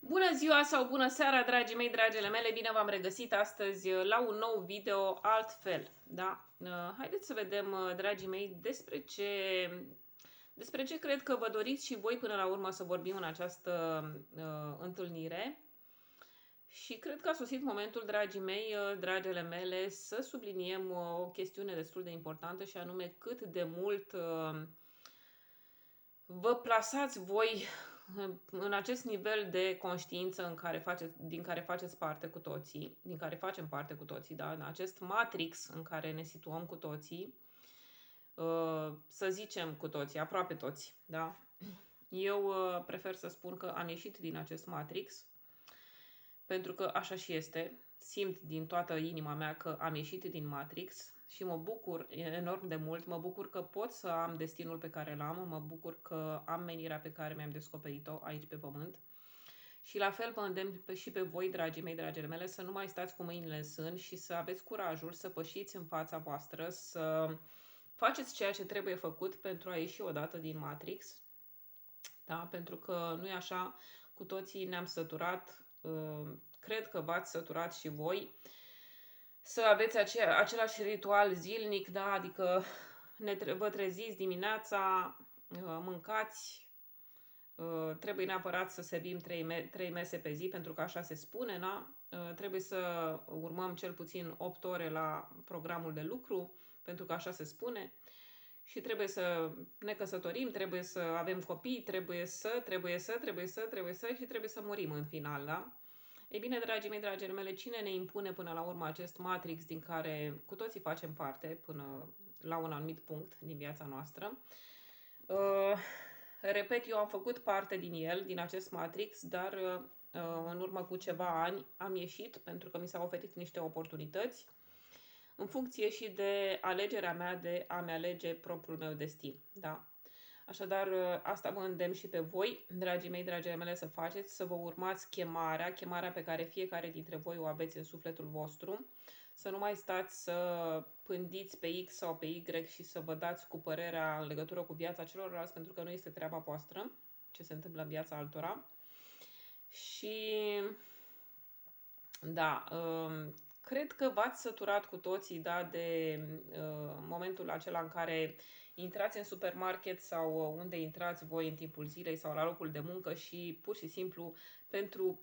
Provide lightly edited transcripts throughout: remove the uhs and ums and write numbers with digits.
Bună ziua sau bună seara, dragii mei, dragele mele! Bine v-am regăsit astăzi la un nou video altfel, da? Haideți să vedem, dragii mei, despre ce cred că vă doriți și voi până la urmă să vorbim în această întâlnire. Și cred că a sosit momentul, dragii mei, dragele mele, să subliniem o chestiune destul de importantă și anume cât de mult vă plasați voi în acest nivel de conștiință din care faceți parte cu toții, din care facem parte cu toții, da? În acest matrix în care ne situăm cu toții, să zicem cu toții, aproape toți, da? Eu prefer să spun că am ieșit din acest matrix, pentru că așa și este. Simt din toată inima mea că am ieșit din Matrix și mă bucur enorm de mult. Mă bucur că pot să am destinul pe care l-am, mă bucur că am menirea pe care mi-am descoperit-o aici pe pământ. Și la fel vă îndemn și pe voi, dragii mei, dragile mele, să nu mai stați cu mâinile în sân și să aveți curajul să pășiți în fața voastră, să faceți ceea ce trebuie făcut pentru a ieși odată din Matrix. Da? Pentru că nu e așa, cu toții ne-am săturat, cred că v-ați săturat și voi, să aveți același ritual zilnic, da? Adică vă treziți dimineața, mâncați, trebuie neapărat să servim 3 mese pe zi, pentru că așa se spune, da? Trebuie să urmăm cel puțin 8 ore la programul de lucru, pentru că așa se spune. Și trebuie să ne căsătorim, trebuie să avem copii, trebuie să și trebuie să murim în final, da? Ei bine, dragii mei, dragile mele, cine ne impune până la urmă acest matrix din care cu toții facem parte până la un anumit punct din viața noastră? Repet, eu am făcut parte din el, din acest matrix, dar în urmă cu ceva ani am ieșit pentru că mi s-au oferit niște oportunități în funcție și de alegerea mea de a-mi alege propriul meu destin. Da? Așadar, asta vă îndemn și pe voi, dragii mei, dragile mele, să faceți, să vă urmați chemarea pe care fiecare dintre voi o aveți în sufletul vostru, să nu mai stați să pândiți pe X sau pe Y și să vă dați cu părerea în legătură cu viața celorlalți, pentru că nu este treaba voastră ce se întâmplă în viața altora. Și da, cred că v-ați săturat cu toții, da, de momentul acela în care intrați în supermarket sau unde intrați voi în timpul zilei sau la locul de muncă și pur și simplu pentru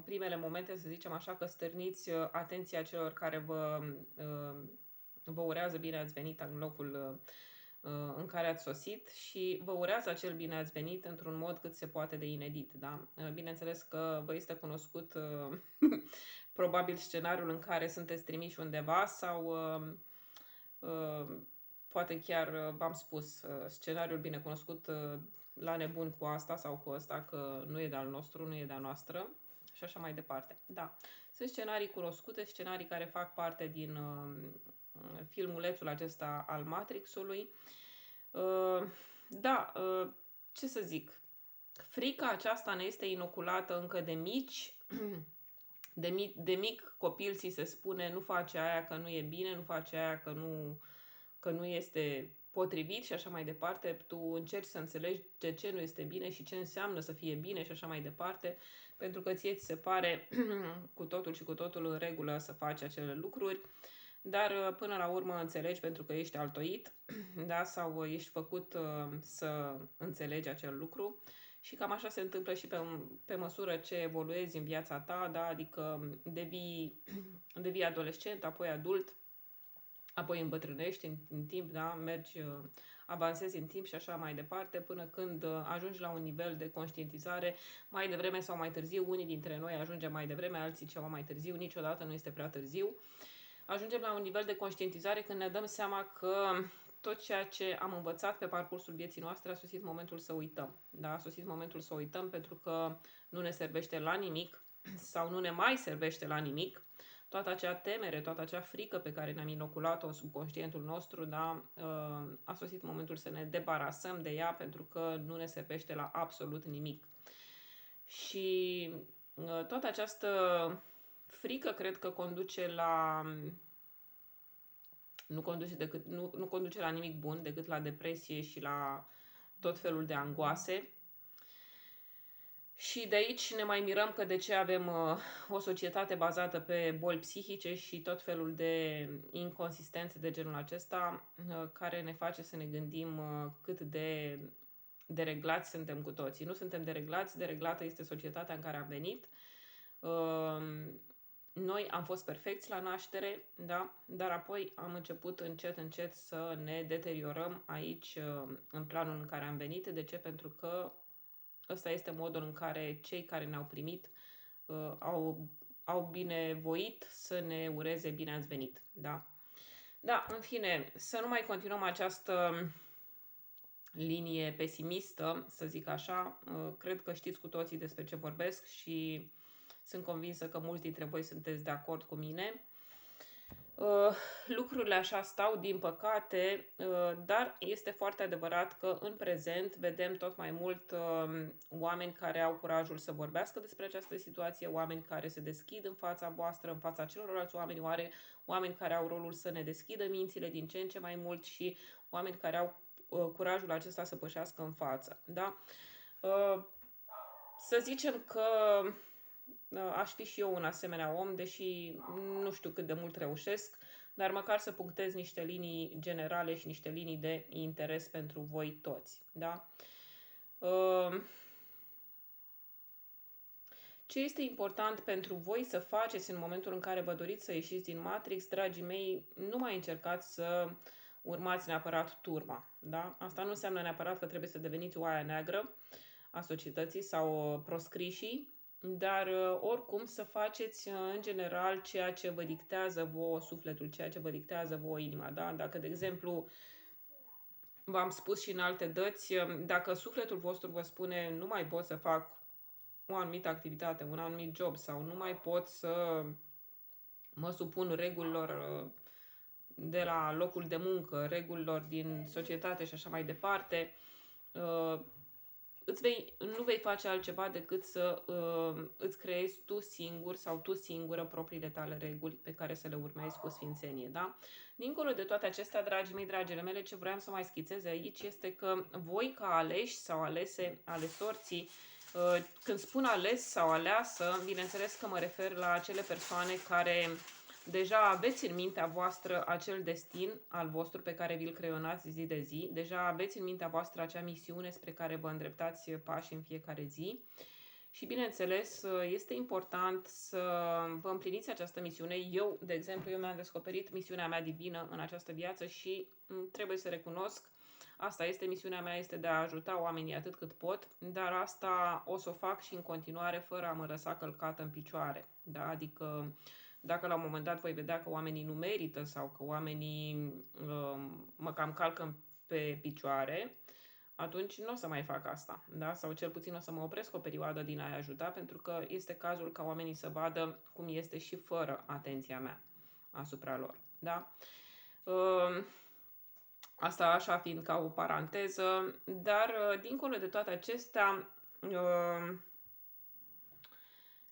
primele momente, să zicem așa, că stârniți atenția celor care vă urează bine ați venit în locul în care ați sosit și vă urează acel bine ați venit într-un mod cât se poate de inedit. Da? Bineînțeles că vă este cunoscut probabil scenariul în care sunteți trimiși undeva sau poate chiar v-am spus scenariul bine cunoscut la nebun cu asta sau cu ăsta că nu e de-al nostru, nu e de-a noastră și așa mai departe. Da, sunt scenarii cunoscute, scenarii care fac parte din filmulețul acesta al Matrixului. Da, ce să zic, frica aceasta ne este inoculată încă de mici. De mic copil ți se spune nu face aia că nu e bine, nu face aia că nu este potrivit și așa mai departe. Tu încerci să înțelegi de ce nu este bine și ce înseamnă să fie bine și așa mai departe, pentru că ție ți se pare cu totul și cu totul în regulă să faci acele lucruri, dar până la urmă înțelegi pentru că ești altoit, da? Sau ești făcut să înțelegi acel lucru. Și cam așa se întâmplă și pe măsură ce evoluezi în viața ta, da? Adică devii adolescent, apoi adult, apoi îmbătrânești în timp, da? Mergi, avansezi în timp și așa mai departe, până când ajungi la un nivel de conștientizare mai devreme sau mai târziu. Unii dintre noi ajungem mai devreme, alții ceva mai târziu, niciodată nu este prea târziu. Ajungem la un nivel de conștientizare când ne dăm seama că tot ceea ce am învățat pe parcursul vieții noastre a sosit momentul să uităm. Da? A sosit momentul să uităm pentru că nu ne servește la nimic sau nu ne mai servește la nimic. Toată acea temere, toată acea frică pe care ne-am inoculat-o în subconștientul nostru, da? A sosit momentul să ne debarasăm de ea pentru că nu ne servește la absolut nimic. Și toată această frică cred că conduce la nu conduce la nimic bun decât la depresie și la tot felul de angoase. Și de aici ne mai mirăm că de ce avem o societate bazată pe boli psihice și tot felul de inconsistențe de genul acesta, care ne face să ne gândim cât de dereglați suntem cu toții. Nu suntem dereglați, dereglată este societatea în care am venit. Noi am fost perfecți la naștere, da? Dar apoi am început încet, încet să ne deteriorăm aici, în planul în care am venit. De ce? Pentru că ăsta este modul în care cei care ne-au primit au binevoit să ne ureze bine ați venit. Da? Da, în fine, să nu mai continuăm această linie pesimistă, să zic așa. Cred că știți cu toții despre ce vorbesc și sunt convinsă că mulți dintre voi sunteți de acord cu mine. Lucrurile așa stau, din păcate, dar este foarte adevărat că în prezent vedem tot mai mult oameni care au curajul să vorbească despre această situație, oameni care se deschid în fața voastră, în fața celorlalți oameni, oameni care au rolul să ne deschidă mințile din ce în ce mai mult și oameni care au curajul acesta să pășească în față. Da? Să zicem că aș fi și eu un asemenea om, deși nu știu cât de mult reușesc, dar măcar să punctez niște linii generale și niște linii de interes pentru voi toți. Da? Ce este important pentru voi să faceți în momentul în care vă doriți să ieșiți din Matrix, dragii mei, nu mai încercați să urmați neapărat turma. Da? Asta nu înseamnă neapărat că trebuie să deveniți oaia neagră a societății sau proscrișii, dar oricum să faceți în general ceea ce vă dictează vouă sufletul, ceea ce vă dictează vouă inima. Da? Dacă, de exemplu, v-am spus și în alte dăți, dacă sufletul vostru vă spune nu mai pot să fac o anumită activitate, un anumit job sau nu mai pot să mă supun regulilor de la locul de muncă, regulilor din societate și așa mai departe, nu vei face altceva decât să îți creezi tu singur sau tu singură propriile tale reguli pe care să le urmezi cu sfințenie. Da? Dincolo de toate acestea, dragii mei, dragile mele, ce vreau să mai schițez aici este că voi ca aleși sau alese ale sorții, când spun ales sau aleasă, bineînțeles că mă refer la acele persoane care deja aveți în mintea voastră acel destin al vostru pe care vi-l creionați zi de zi, deja aveți în mintea voastră acea misiune spre care vă îndreptați pași în fiecare zi și, bineînțeles, este important să vă împliniți această misiune. Eu, de exemplu, mi-am descoperit misiunea mea divină în această viață și trebuie să recunosc, asta este misiunea mea, este de a ajuta oamenii atât cât pot, dar asta o să o fac și în continuare fără a mă lăsa călcată în picioare. Da? Adică dacă la un moment dat voi vedea că oamenii nu merită sau că oamenii mă cam calcă pe picioare, atunci nu o să mai fac asta. Da? Sau cel puțin o să mă opresc o perioadă din a-i ajuta, pentru că este cazul ca oamenii să vadă cum este și fără atenția mea asupra lor. Da? Asta așa fiind ca o paranteză, dar dincolo de toate acestea,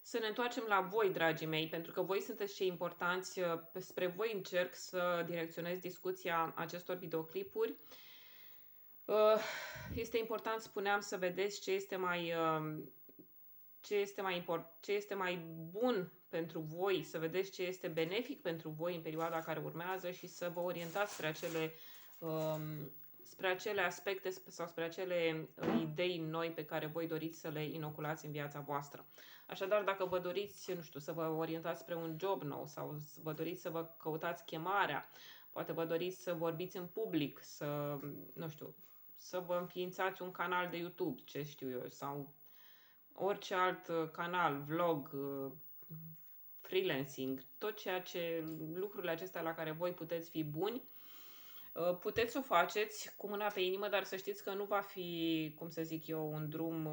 să ne întoarcem la voi, dragii mei, pentru că voi sunteți cei importanți. Spre voi încerc să direcționez discuția acestor videoclipuri. Este important, spuneam, să vedeți ce este mai bun pentru voi, să vedeți ce este benefic pentru voi în perioada care urmează și să vă orientați spre acele aspecte sau spre acele idei noi pe care voi doriți să le inoculați în viața voastră. Așadar, dacă vă doriți, nu știu, să vă orientați spre un job nou sau vă doriți să vă căutați chemarea, poate vă doriți să vorbiți în public, să, nu știu, să vă înființați un canal de YouTube, ce știu eu, sau orice alt canal, vlog, freelancing, tot ceea ce, lucrurile acestea la care voi puteți fi buni, puteți să o faceți cu mâna pe inimă, dar să știți că nu va fi, cum să zic eu, un drum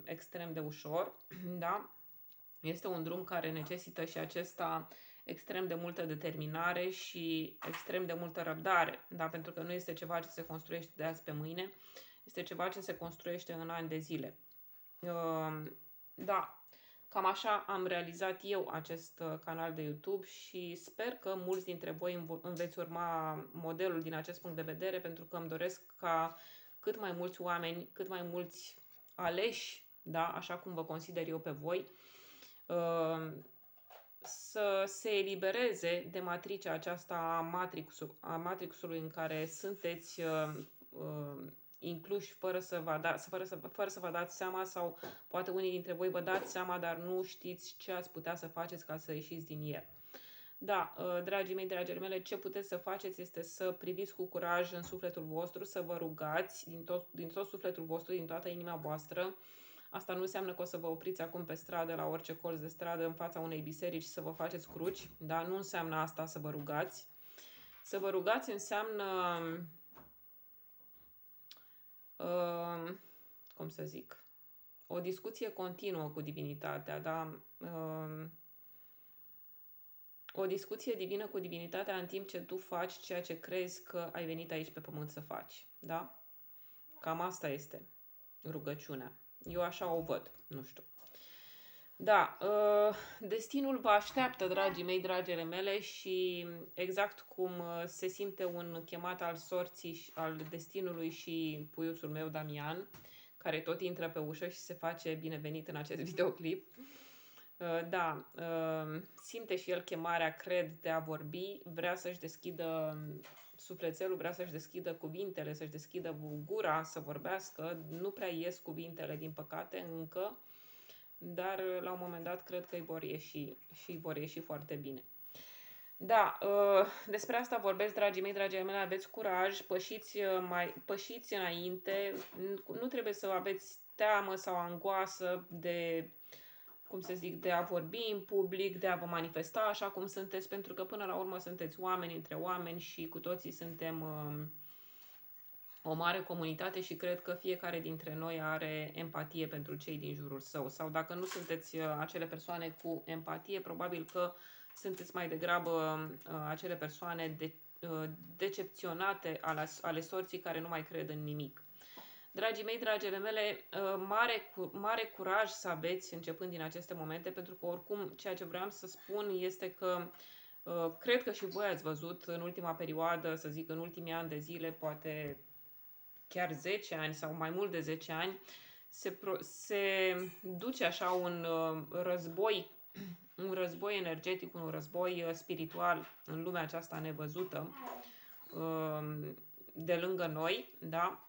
extrem de ușor, da? Este un drum care necesită și acesta extrem de multă determinare și extrem de multă răbdare, da? Pentru că nu este ceva ce se construiește de azi pe mâine, este ceva ce se construiește în ani de zile. Da, cam așa am realizat eu acest canal de YouTube și sper că mulți dintre voi îmi veți urma modelul din acest punct de vedere, pentru că îmi doresc ca cât mai mulți oameni, cât mai mulți aleși da? Așa cum vă consider eu pe voi, să se elibereze de matricea aceasta a matrixului în care sunteți incluși fără să vă dați seama, sau poate unii dintre voi vă dați seama, dar nu știți ce ați putea să faceți ca să ieșiți din el. Da, dragii mei, dragile mele, ce puteți să faceți este să priviți cu curaj în sufletul vostru, să vă rugați din tot sufletul vostru, din toată inima voastră. Asta nu înseamnă că o să vă opriți acum pe stradă, la orice colț de stradă, în fața unei biserici, să vă faceți cruci. Da, nu înseamnă asta să vă rugați. Să vă rugați înseamnă, cum să zic, o discuție continuă cu divinitatea, da? O discuție divină cu divinitatea în timp ce tu faci ceea ce crezi că ai venit aici pe pământ să faci. Da? Cam asta este rugăciunea. Eu așa o văd, nu știu. Da, destinul vă așteaptă, dragii mei, dragele mele, și exact cum se simte un chemat al sorții, al destinului și puiuțul meu, Damian, care tot intră pe ușă și se face binevenit în acest videoclip. Da, simte și el chemarea, cred, de a vorbi, vrea să-și deschidă sufletelul, vrea să-și deschidă cuvintele, să-și deschidă gura, să vorbească. Nu prea ies cuvintele, din păcate, încă, dar la un moment dat cred că îi vor ieși și vor ieși foarte bine. Da, despre asta vorbesc, dragii mei, dragii mei, aveți curaj, pășiți înainte, nu trebuie să aveți teamă sau angoasă de, cum să zic, de a vorbi în public, de a vă manifesta așa cum sunteți, pentru că până la urmă sunteți oameni între oameni și cu toții suntem o mare comunitate și cred că fiecare dintre noi are empatie pentru cei din jurul său. Sau dacă nu sunteți acele persoane cu empatie, probabil că sunteți mai degrabă acele persoane decepționate ale sorții, care nu mai cred în nimic. Dragii mei, dragele mele, mare curaj să aveți începând din aceste momente, pentru că oricum ceea ce vreau să spun este că cred că și voi ați văzut în ultima perioadă, să zic în ultimii ani de zile, poate chiar 10 ani sau mai mult de 10 ani, se duce așa un război energetic, un război spiritual în lumea aceasta nevăzută de lângă noi, da?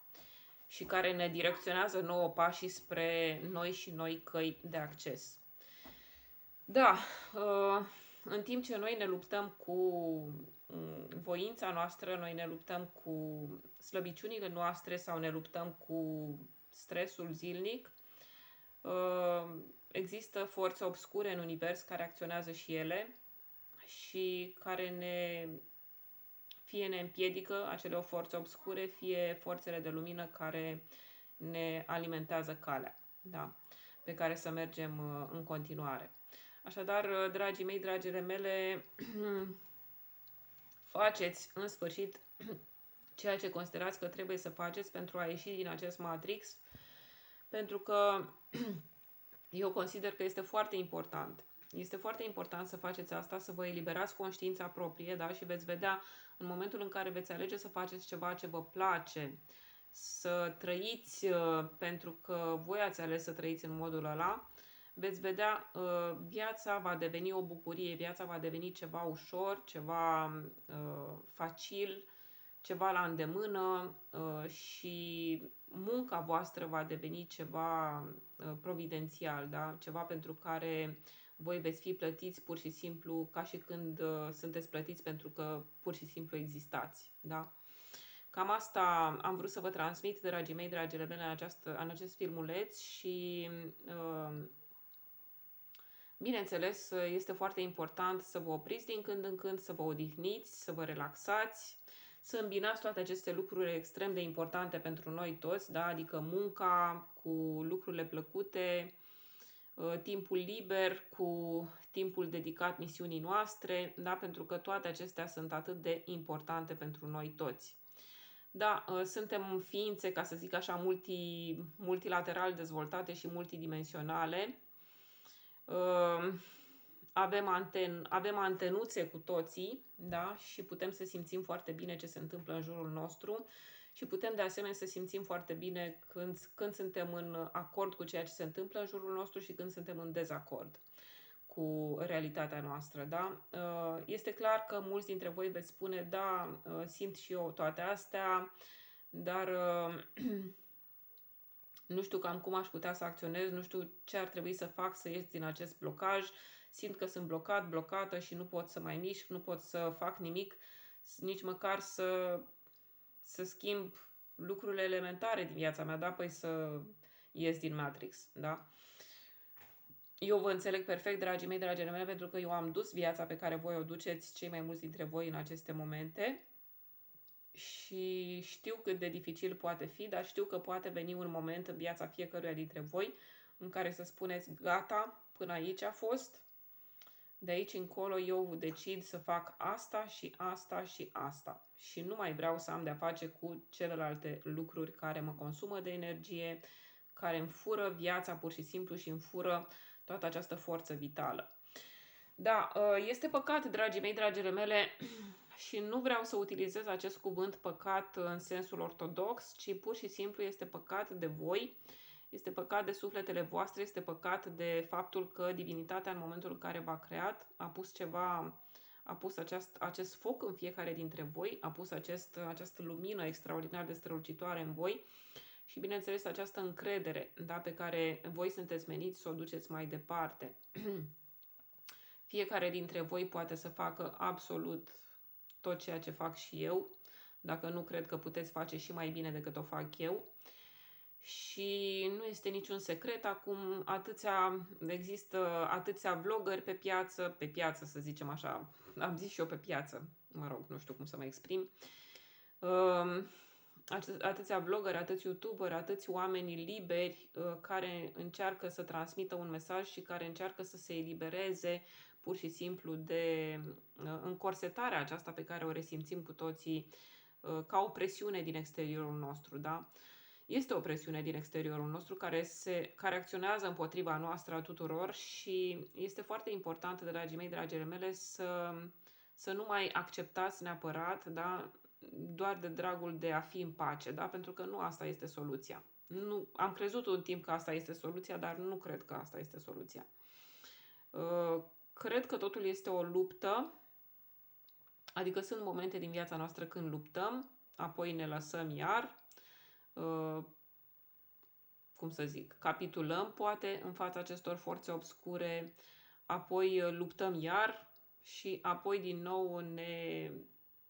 Și care ne direcționează nouă pașii spre noi și noi căi de acces. Da, în timp ce noi ne luptăm cu voința noastră, noi ne luptăm cu slăbiciunile noastre sau ne luptăm cu stresul zilnic, există forțe obscure în univers care acționează și ele și care fie ne împiedică acele forțe obscure, fie forțele de lumină care ne alimentează calea, da, pe care să mergem în continuare. Așadar, dragii mei, dragile mele, faceți în sfârșit ceea ce considerați că trebuie să faceți pentru a ieși din acest matrix, pentru că eu consider că este foarte important. Este foarte important să faceți asta, să vă eliberați conștiința proprie, da? Și veți vedea în momentul în care veți alege să faceți ceva ce vă place, să trăiți pentru că voi ați ales să trăiți în modul ăla, veți vedea, viața va deveni o bucurie, viața va deveni ceva ușor, ceva facil, ceva la îndemână și munca voastră va deveni ceva providențial, da? Ceva pentru care voi veți fi plătiți pur și simplu ca și când sunteți plătiți pentru că pur și simplu existați, da? Cam asta am vrut să vă transmit, dragii mei, dragile mele, în acest filmuleț și bineînțeles, este foarte important să vă opriți din când în când, să vă odihniți, să vă relaxați, să îmbinați toate aceste lucruri extrem de importante pentru noi toți, da? Adică munca cu lucrurile plăcute, timpul liber cu timpul dedicat misiunii noastre, da? Pentru că toate acestea sunt atât de importante pentru noi toți. Da, suntem ființe, ca să zic așa, multilateral dezvoltate și multidimensionale. Avem antenuțe cu toții, da? Și putem să simțim foarte bine ce se întâmplă în jurul nostru și putem de asemenea să simțim foarte bine când suntem în acord cu ceea ce se întâmplă în jurul nostru și când suntem în dezacord cu realitatea noastră, da? Este clar că mulți dintre voi veți spune, da, simt și eu toate astea, dar nu știu cam cum aș putea să acționez, nu știu ce ar trebui să fac să ies din acest blocaj, simt că sunt blocată și nu pot să mai mișc, nu pot să fac nimic, nici măcar să schimb lucrurile elementare din viața mea, da? Păi să ies din Matrix, da? Eu vă înțeleg perfect, dragii mei, dragile mele, pentru că eu am dus viața pe care voi o duceți cei mai mulți dintre voi în aceste momente și știu cât de dificil poate fi, dar știu că poate veni un moment în viața fiecăruia dintre voi în care să spuneți, gata, până aici a fost, de aici încolo eu decid să fac asta și asta și asta și nu mai vreau să am de-a face cu celelalte lucruri care mă consumă de energie, care îmi fură viața pur și simplu și îmi fură toată această forță vitală. Da, este păcat, dragii mei, dragile mele, și nu vreau să utilizez acest cuvânt păcat în sensul ortodox, ci pur și simplu este păcat de voi, este păcat de sufletele voastre, este păcat de faptul că divinitatea în momentul în care v-a creat a pus acest foc în fiecare dintre voi, a pus această lumină extraordinar de strălucitoare în voi și, bineînțeles, această încredere, da, pe care voi sunteți meniți să o duceți mai departe. Fiecare dintre voi poate să facă absolut tot ceea ce fac și eu, dacă nu cred că puteți face și mai bine decât o fac eu. Și nu este niciun secret, acum există atâția vloggeri pe piață să zicem așa, am zis și eu pe piață, mă rog, nu știu cum să mă exprim, atâția vloggeri, atâți youtuberi, atâți oameni liberi care încearcă să transmită un mesaj și care încearcă să se elibereze pur și simplu de încorsetarea aceasta pe care o resimțim cu toții ca o presiune din exteriorul nostru, da? Este o presiune din exteriorul nostru care acționează împotriva noastră a tuturor și este foarte important, dragii mei, dragile mele, să nu mai acceptați neapărat, da, doar de dragul de a fi în pace, da? Pentru că nu asta este soluția. Nu, am crezut un timp că asta este soluția, dar nu cred că asta este soluția. Cred că totul este o luptă, adică sunt momente din viața noastră când luptăm, apoi ne lăsăm iar, cum să zic, capitulăm poate în fața acestor forțe obscure, apoi luptăm iar și apoi din nou ne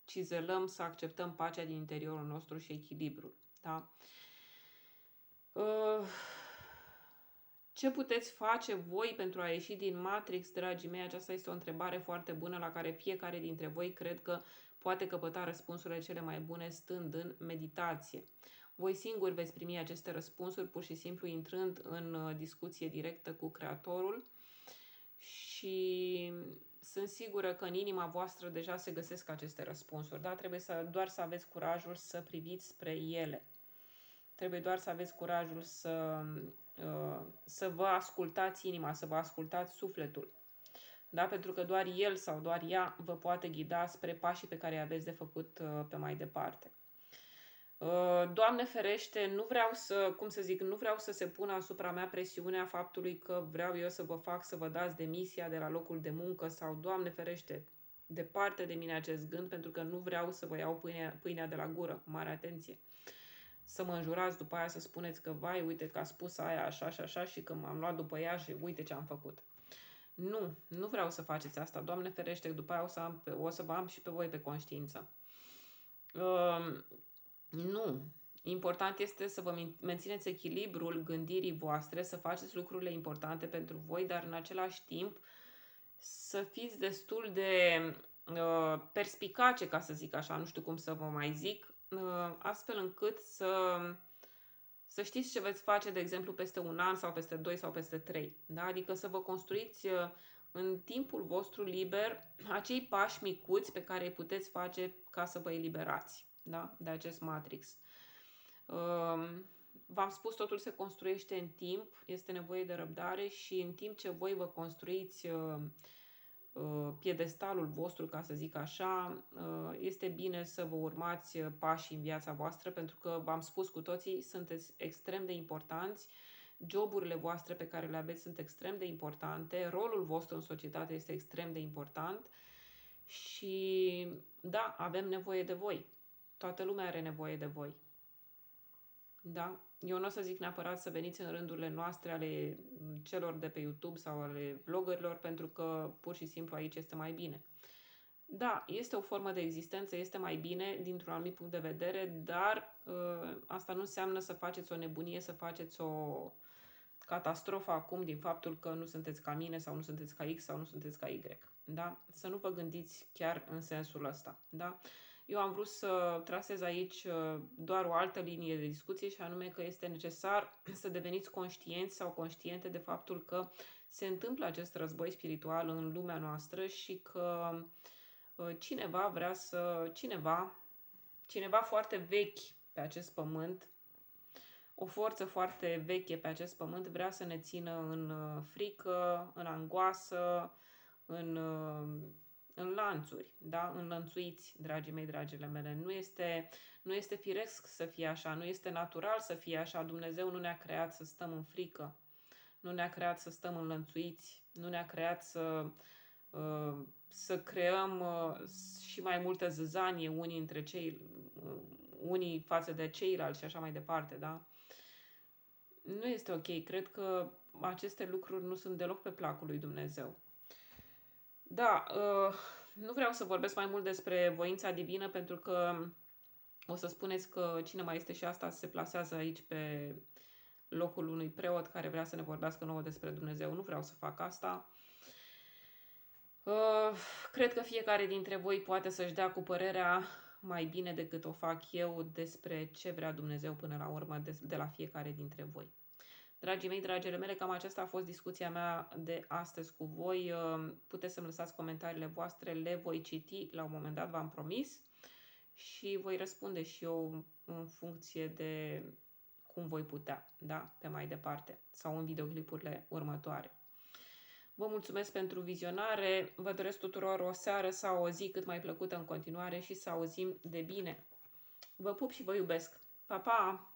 cizelăm să acceptăm pacea din interiorul nostru și echilibrul. Da? Ce puteți face voi pentru a ieși din Matrix, dragii mei? Aceasta este o întrebare foarte bună la care fiecare dintre voi cred că poate căpăta răspunsurile cele mai bune stând în meditație. Voi singuri veți primi aceste răspunsuri pur și simplu intrând în discuție directă cu Creatorul și sunt sigură că în inima voastră deja se găsesc aceste răspunsuri, da? Trebuie doar să aveți curajul să priviți spre ele. Trebuie doar să aveți curajul să vă ascultați inima, să vă ascultați sufletul. Da? Pentru că doar el sau doar ea vă poate ghida spre pașii pe care aveți de făcut pe mai departe. Doamne ferește, nu vreau să se pună asupra mea presiunea faptului că vreau eu să vă fac să vă dați demisia de la locul de muncă sau, Doamne ferește, departe de mine acest gând, pentru că nu vreau să vă iau pâinea de la gură, mare atenție. Să mă înjurați după aia să spuneți că, vai, uite că a spus aia așa și așa și că m-am luat după ea și uite ce am făcut. Nu vreau să faceți asta, Doamne ferește, după aia o să vă am și pe voi pe conștiință. Nu. Important este să vă mențineți echilibrul gândirii voastre, să faceți lucrurile importante pentru voi, dar în același timp să fiți destul de perspicace, ca să zic așa, nu știu cum să vă mai zic, astfel încât să știți ce veți face, de exemplu, peste un an sau peste 2 sau peste 3. Da? Adică să vă construiți în timpul vostru liber acei pași micuți pe care îi puteți face ca să vă eliberați, da? De acest Matrix. V-am spus, totul se construiește în timp, este nevoie de răbdare și în timp ce voi vă construiți piedestalul vostru, ca să zic așa. Este bine să vă urmați pașii în viața voastră, pentru că, v-am spus cu toții, sunteți extrem de importanți, joburile voastre pe care le aveți sunt extrem de importante, rolul vostru în societate este extrem de important și da, avem nevoie de voi. Toată lumea are nevoie de voi. Da? Eu nu o să zic neapărat să veniți în rândurile noastre ale celor de pe YouTube sau ale vloggerilor, pentru că pur și simplu aici este mai bine. Da, este o formă de existență, este mai bine dintr-un anumit punct de vedere, dar asta nu înseamnă să faceți o nebunie, să faceți o catastrofă acum din faptul că nu sunteți ca mine sau nu sunteți ca X sau nu sunteți ca Y. Da? Să nu vă gândiți chiar în sensul ăsta. Da? Eu am vrut să trasez aici doar o altă linie de discuție și anume că este necesar să deveniți conștienți sau conștiente de faptul că se întâmplă acest război spiritual în lumea noastră și că cineva vrea să... Cineva foarte vechi pe acest pământ, o forță foarte veche pe acest pământ vrea să ne țină în frică, în angoasă, în lanțuri, da? Înlănțuiți, dragii mei, dragile mele. Nu este firesc să fie așa, nu este natural să fie așa. Dumnezeu nu ne-a creat să stăm în frică, nu ne-a creat să stăm înlănțuiți, nu ne-a creat să creăm și mai multă zăzanie unii față de ceilalți și așa mai departe, da? Nu este ok. Cred că aceste lucruri nu sunt deloc pe placul lui Dumnezeu. Da, nu vreau să vorbesc mai mult despre voința divină, pentru că o să spuneți că cine mai este și asta se plasează aici pe locul unui preot care vrea să ne vorbească nouă despre Dumnezeu. Nu vreau să fac asta. Cred că fiecare dintre voi poate să-și dea cu părerea mai bine decât o fac eu despre ce vrea Dumnezeu până la urmă de la fiecare dintre voi. Dragii mei, dragile mele, cam aceasta a fost discuția mea de astăzi cu voi. Puteți să-mi lăsați comentariile voastre, le voi citi la un moment dat, v-am promis, și voi răspunde și eu în funcție de cum voi putea, da, pe mai departe, sau în videoclipurile următoare. Vă mulțumesc pentru vizionare, vă doresc tuturor o seară sau o zi cât mai plăcută în continuare și să auzim de bine. Vă pup și vă iubesc. Pa, pa!